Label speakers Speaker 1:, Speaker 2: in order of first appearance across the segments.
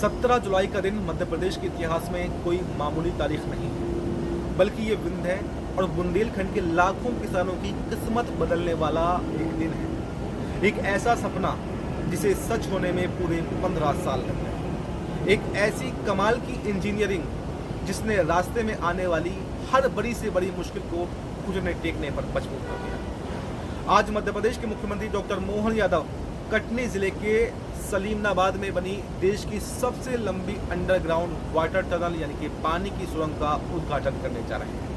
Speaker 1: 17 जुलाई का दिन मध्य प्रदेश के इतिहास में कोई मामूली तारीख नहीं है, बल्कि ये विंध्य और बुंदेलखंड के लाखों किसानों की किस्मत बदलने वाला एक दिन है। एक ऐसा सपना जिसे सच होने में पूरे 15 साल लग गए। एक ऐसी कमाल की इंजीनियरिंग जिसने रास्ते में आने वाली हर बड़ी से बड़ी मुश्किल को घुटने टेकने पर मजबूर कर दिया। आज मध्य प्रदेश के मुख्यमंत्री डॉक्टर मोहन यादव कटनी जिले के सलीमनाबाद में बनी देश की सबसे लंबी अंडरग्राउंड वाटर टनल यानी कि पानी की सुरंग का उद्घाटन करने जा रहे हैं।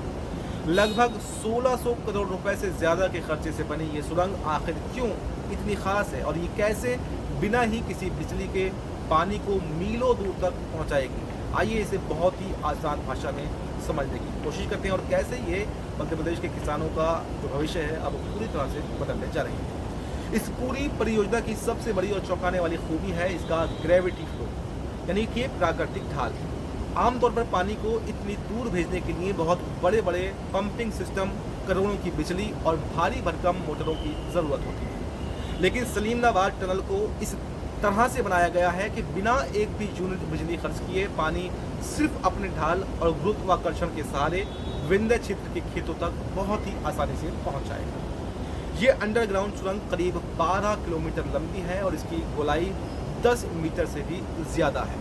Speaker 1: लगभग 1600 करोड़ रुपए से ज्यादा के खर्चे से बनी ये सुरंग आखिर क्यों इतनी खास है और ये कैसे बिना ही किसी बिजली के पानी को मीलों दूर तक पहुंचाएगी। आइए इसे बहुत ही आसान भाषा में समझने की कोशिश करते हैं और कैसे ये मध्य प्रदेश के किसानों का जो भविष्य है अब पूरी तरह से बदलने जा रही है। इस पूरी परियोजना की सबसे बड़ी और चौंकाने वाली खूबी है इसका ग्रेविटी फ्लो यानी कि प्राकृतिक ढाल। आमतौर पर पानी को इतनी दूर भेजने के लिए बहुत बड़े बड़े पंपिंग सिस्टम, करोड़ों की बिजली और भारी भरकम मोटरों की जरूरत होती है, लेकिन सलीमनाबाद टनल को इस तरह से बनाया गया है कि बिना एक भी यूनिट बिजली खर्च किए पानी सिर्फ अपने ढाल और गुरुत्वाकर्षण के सहारे विंध्य क्षेत्र के खेतों तक बहुत ही आसानी से पहुंच जाएगा। ये अंडरग्राउंड सुरंग करीब 12 किलोमीटर लंबी है और इसकी गोलाई 10 मीटर से भी ज्यादा है।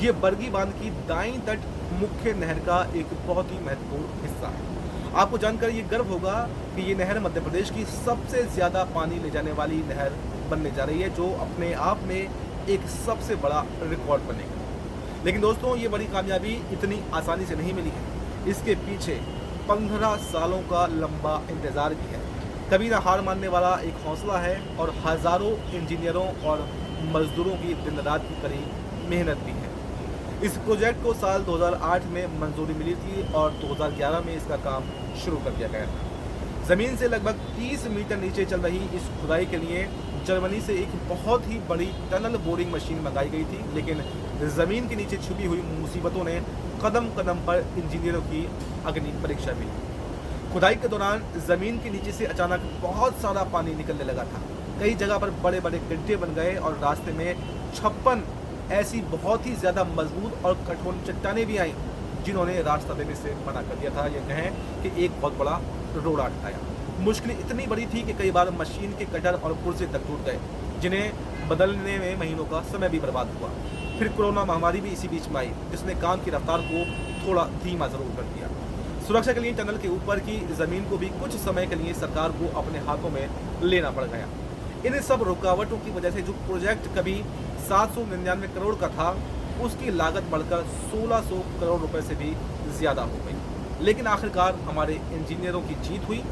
Speaker 1: ये बरगी बांध की दाईं तट मुख्य नहर का एक बहुत ही महत्वपूर्ण हिस्सा है। आपको जानकर ये गर्व होगा कि ये नहर मध्य प्रदेश की सबसे ज्यादा पानी ले जाने वाली नहर बनने जा रही है, जो अपने आप में एक सबसे बड़ा रिकॉर्ड बनेगा। लेकिन दोस्तों, ये बड़ी कामयाबी इतनी आसानी से नहीं मिली है। इसके पीछे 15 सालों का लंबा इंतजार भी है। कभी ना हार मानने वाला एक हौसला है और हजारों इंजीनियरों और मजदूरों की दिन रात की कड़ी मेहनत भी है। इस प्रोजेक्ट को साल 2008 में मंजूरी मिली थी और 2011 में इसका काम शुरू कर दिया गया था। जमीन से लगभग 30 मीटर नीचे चल रही इस खुदाई के लिए जर्मनी से एक बहुत ही बड़ी टनल बोरिंग मशीन मंगाई गई थी, लेकिन जमीन के नीचे छुपी हुई मुसीबतों ने कदम कदम पर इंजीनियरों की अग्नि परीक्षा भी ली। खुदाई के दौरान जमीन के नीचे से अचानक बहुत सारा पानी निकलने लगा था। कई जगह पर बड़े बड़े गड्ढे बन गए और रास्ते में 56 ऐसी बहुत ही ज्यादा मजबूत और कठोर चट्टानें भी आई जिन्होंने रास्ता देने से मना कर दिया था। ये कहें कि एक बहुत बड़ा रोड़ा अटकाया। मुश्किल इतनी बड़ी थी कि कई बार मशीन के कटर और पुर्जे तक टूट गए, जिन्हें बदलने में महीनों का समय भी बर्बाद हुआ। फिर कोरोना महामारी भी इसी बीच में आई, जिसने काम की रफ्तार को थोड़ा धीमा जरूर कर दिया। सुरक्षा के लिए टनल के ऊपर की जमीन को भी कुछ समय के लिए सरकार को अपने हाथों में लेना पड़ गया। इन सब रुकावटों की वजह से जो प्रोजेक्ट कभी 799 करोड़ का था, उसकी लागत बढ़कर 1600 करोड़ रुपए से भी ज्यादा हो गई। लेकिन आखिरकार हमारे इंजीनियरों की जीत हुई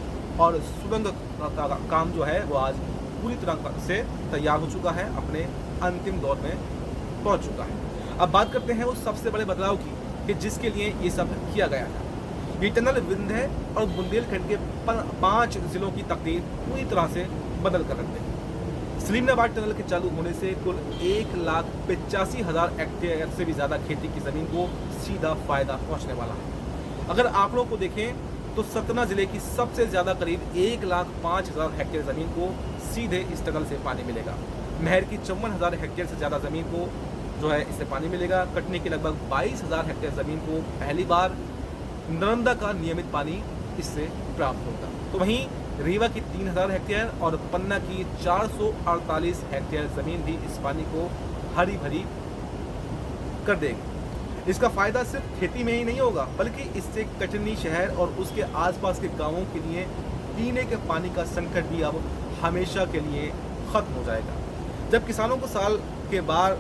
Speaker 1: और सुरंग का काम जो है वो आज पूरी तरह से तैयार हो चुका है, अपने अंतिम दौर में पहुंच चुका है। अब बात करते हैं उस सबसे बड़े बदलाव की कि जिसके लिए ये सब किया गया था। ये टनल विंध्य और बुंदेलखंड के 5 जिलों की तकदीर पूरी तरह से बदल कर रख देगी। सलीमनाबाद टनल के चालू होने से कुल 1,85,000 हेक्टेयर से भी ज्यादा खेती की जमीन को सीधा फायदा पहुंचने वाला है। अगर आंकड़ों को देखें तो सतना जिले की सबसे ज्यादा करीब 1,05,000 हेक्टेयर जमीन को सीधे इस टनल से पानी मिलेगा। नहर की 54,000 हेक्टेयर से ज्यादा जमीन को जो है इससे पानी मिलेगा। कटनी की लगभग 22,000 हेक्टेयर जमीन को पहली बार नर्मदा का नियमित पानी इससे प्राप्त होगा। तो वहीं रीवा की 3,000 हेक्टेयर और पन्ना की 448 हेक्टेयर जमीन भी इस पानी को हरी भरी कर देगी। इसका फायदा सिर्फ खेती में ही नहीं होगा, बल्कि इससे कटनी शहर और उसके आसपास के गांवों के लिए पीने के पानी का संकट भी अब हमेशा के लिए खत्म हो जाएगा। जब किसानों को साल के बाद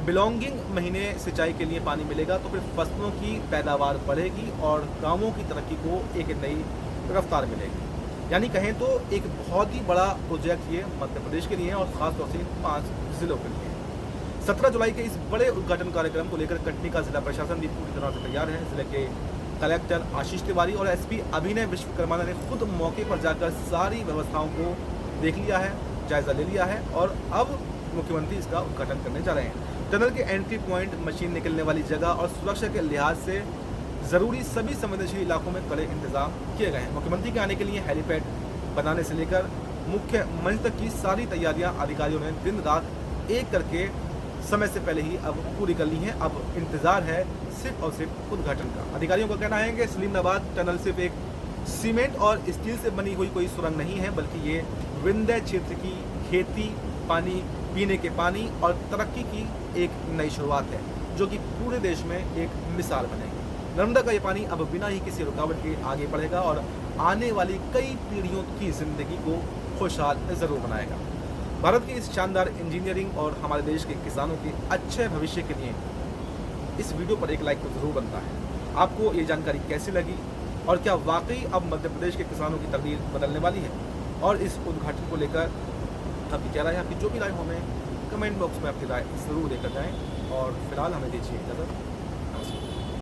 Speaker 1: बिलोंगिंग महीने सिंचाई के लिए पानी मिलेगा तो फिर फसलों की पैदावार बढ़ेगी और गांवों की तरक्की को एक नई रफ्तार मिलेगी। यानी कहें तो एक बहुत ही बड़ा प्रोजेक्ट ये मध्य प्रदेश के लिए है और खासतौर से 5 जिलों के लिए। 17 जुलाई के इस बड़े उद्घाटन कार्यक्रम को लेकर कटनी का जिला प्रशासन भी पूरी तरह से तैयार है। जिले के कलेक्टर आशीष तिवारी और एसपी अभिनय विश्वकर्मा ने खुद मौके पर जाकर सारी व्यवस्थाओं को देख लिया है, जायजा ले लिया है और अब मुख्यमंत्री इसका उद्घाटन करने जा रहे हैं। टनल के एंट्री पॉइंट, मशीन निकलने वाली जगह और सुरक्षा के लिहाज से जरूरी सभी संवेदनशील इलाकों में कड़े इंतजाम किए गए हैं। मुख्यमंत्री के आने के लिए हेलीपैड बनाने से लेकर मुख्य मंच तक की सारी तैयारियां अधिकारियों ने दिन रात एक करके समय से पहले ही अब पूरी कर ली हैं। अब इंतज़ार है सिर्फ और सिर्फ उद्घाटन का। अधिकारियों का कहना है कि सलीमनाबाद टनल सिर्फ एक सीमेंट और स्टील से बनी हुई कोई सुरंग नहीं है, बल्कि ये विंध्य क्षेत्र की खेती, पानी, पीने के पानी और तरक्की की एक नई शुरुआत है, जो कि पूरे देश में एक मिसाल बनेगी। नर्मदा का ये पानी अब बिना ही किसी रुकावट के आगे बढ़ेगा और आने वाली कई पीढ़ियों की ज़िंदगी को खुशहाल ज़रूर बनाएगा। भारत की इस शानदार इंजीनियरिंग और हमारे देश के किसानों के अच्छे भविष्य के लिए इस वीडियो पर एक लाइक तो ज़रूर बनता है। आपको ये जानकारी कैसी लगी और क्या वाकई अब मध्य प्रदेश के किसानों की तकदीर बदलने वाली है? और इस उद्घाटन को लेकर आपकी क्या राय है? आपकी जो भी राय हो हमें कमेंट बॉक्स में अपनी राय ज़रूर देकर जाएँ और फिलहाल हमें दीजिए इजाज़त।